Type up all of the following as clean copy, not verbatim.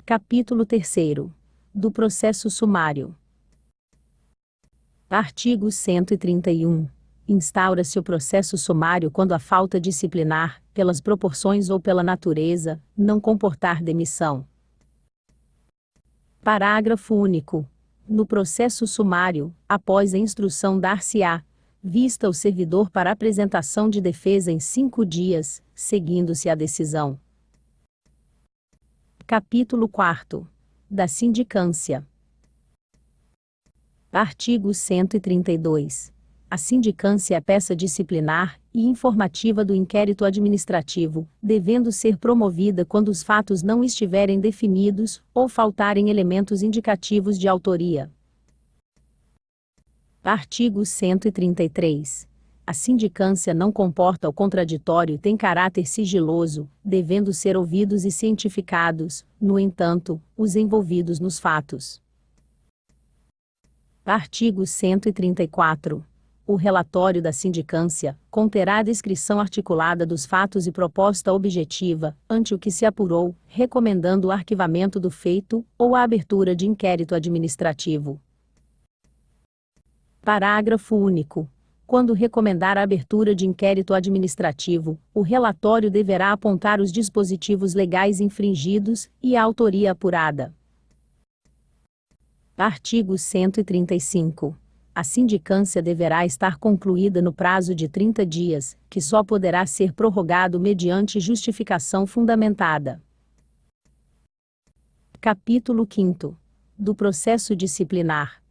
Capítulo 3º. Do processo sumário. Artigo 131. Instaura-se o processo sumário quando a falta disciplinar, pelas proporções ou pela natureza, não comportar demissão. Parágrafo único. No processo sumário, após a instrução dar-se-á vista ao servidor para apresentação de defesa em 5 dias, seguindo-se a decisão. Capítulo 4. Da sindicância. Artigo 132. A sindicância é peça disciplinar e informativa do inquérito administrativo, devendo ser promovida quando os fatos não estiverem definidos ou faltarem elementos indicativos de autoria. Artigo 133. A sindicância não comporta o contraditório e tem caráter sigiloso, devendo ser ouvidos e cientificados, no entanto, os envolvidos nos fatos. Artigo 134. O relatório da sindicância conterá a descrição articulada dos fatos e proposta objetiva, ante o que se apurou, recomendando o arquivamento do feito ou a abertura de inquérito administrativo. Parágrafo único. Quando recomendar a abertura de inquérito administrativo, o relatório deverá apontar os dispositivos legais infringidos e a autoria apurada. Artigo 135. A sindicância deverá estar concluída no prazo de 30 dias, que só poderá ser prorrogado mediante justificação fundamentada. Capítulo 5º. Do processo disciplinar.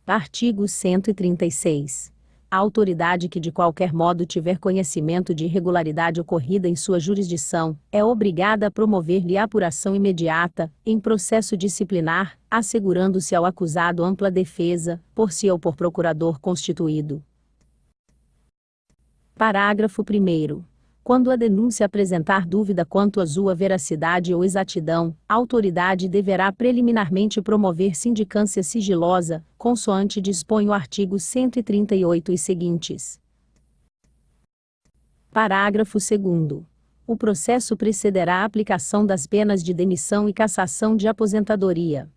Artigo 136. A autoridade que de qualquer modo tiver conhecimento de irregularidade ocorrida em sua jurisdição, é obrigada a promover-lhe a apuração imediata, em processo disciplinar, assegurando-se ao acusado ampla defesa, por si ou por procurador constituído. Parágrafo 1º. Quando a denúncia apresentar dúvida quanto à sua veracidade ou exatidão, a autoridade deverá preliminarmente promover sindicância sigilosa, consoante dispõe o artigo 138 e seguintes. Parágrafo 2º. O processo precederá a aplicação das penas de demissão e cassação de aposentadoria.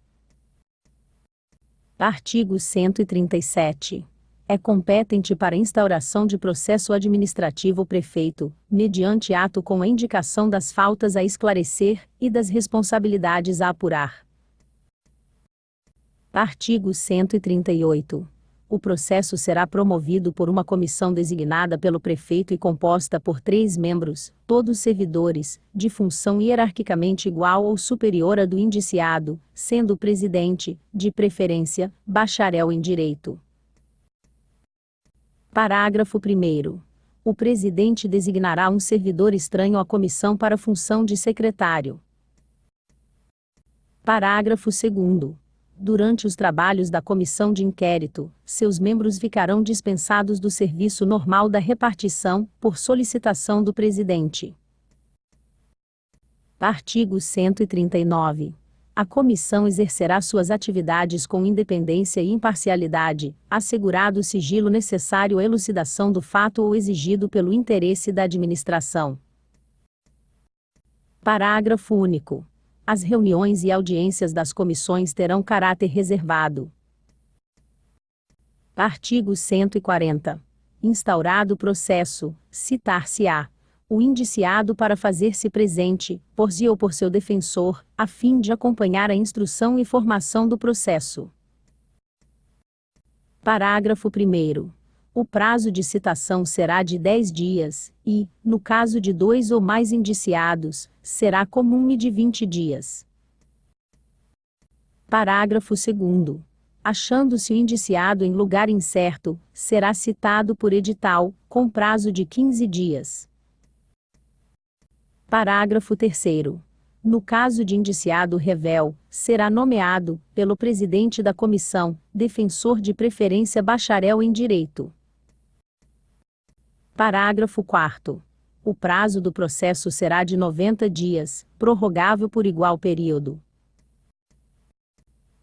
Artigo 137. É competente para instauração de processo administrativo o prefeito, mediante ato com a indicação das faltas a esclarecer e das responsabilidades a apurar. Artigo 138. O processo será promovido por uma comissão designada pelo prefeito e composta por 3 membros, todos servidores, de função hierarquicamente igual ou superior à do indiciado, sendo o presidente, de preferência, bacharel em direito. Parágrafo 1º. O presidente designará um servidor estranho à comissão para a função de secretário. Parágrafo 2º. Durante os trabalhos da comissão de inquérito, seus membros ficarão dispensados do serviço normal da repartição, por solicitação do presidente. Artigo 139. A comissão exercerá suas atividades com independência e imparcialidade, assegurado o sigilo necessário à elucidação do fato ou exigido pelo interesse da administração. Parágrafo único. As reuniões e audiências das comissões terão caráter reservado. Artigo 140. Instaurado o processo, citar-se-á o indiciado para fazer-se presente, por si ou por seu defensor, a fim de acompanhar a instrução e formação do processo. Parágrafo 1º. O prazo de citação será de 10 dias, e, no caso de 2 ou mais indiciados, será comum e de 20 dias. Parágrafo 2º. Achando-se o indiciado em lugar incerto, será citado por edital, com prazo de 15 dias. Parágrafo 3º. No caso de indiciado revel, será nomeado, pelo presidente da comissão, defensor de preferência bacharel em direito. Parágrafo 4º. O prazo do processo será de 90 dias, prorrogável por igual período.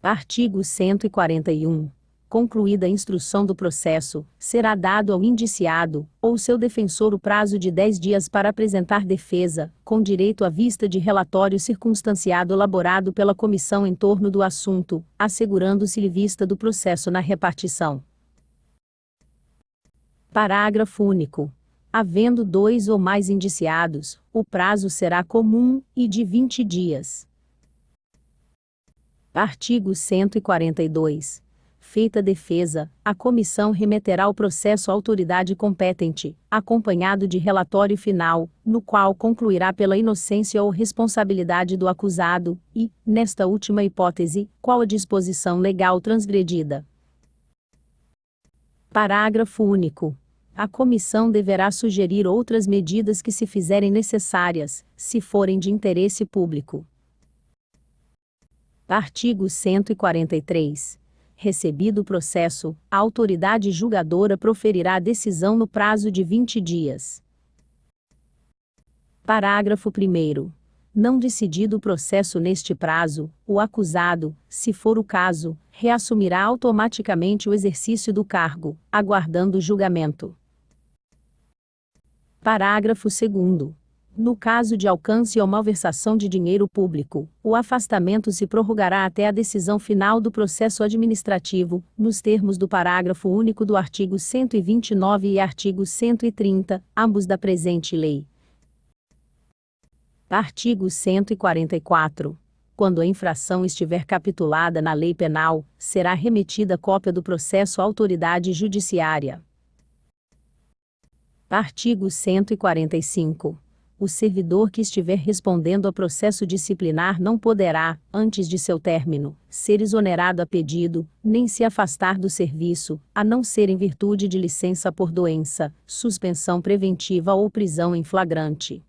Artigo 141. Concluída a instrução do processo, será dado ao indiciado, ou seu defensor o prazo de 10 dias para apresentar defesa, com direito à vista de relatório circunstanciado elaborado pela comissão em torno do assunto, assegurando-se-lhe vista do processo na repartição. Parágrafo único. Havendo 2 ou mais indiciados, o prazo será comum, e de 20 dias. Artigo 142. Feita a defesa, a comissão remeterá o processo à autoridade competente, acompanhado de relatório final, no qual concluirá pela inocência ou responsabilidade do acusado, e, nesta última hipótese, qual a disposição legal transgredida. Parágrafo único. A comissão deverá sugerir outras medidas que se fizerem necessárias, se forem de interesse público. Artigo 143. Recebido o processo, a autoridade julgadora proferirá a decisão no prazo de 20 dias. Parágrafo 1º. Não decidido o processo neste prazo, o acusado, se for o caso, reassumirá automaticamente o exercício do cargo, aguardando o julgamento. Parágrafo 2º. No caso de alcance ou malversação de dinheiro público, o afastamento se prorrogará até a decisão final do processo administrativo, nos termos do parágrafo único do artigo 129 e artigo 130, ambos da presente lei. Artigo 144. Quando a infração estiver capitulada na lei penal, será remetida cópia do processo à autoridade judiciária. Artigo 145. O servidor que estiver respondendo a processo disciplinar não poderá, antes de seu término, ser exonerado a pedido, nem se afastar do serviço, a não ser em virtude de licença por doença, suspensão preventiva ou prisão em flagrante.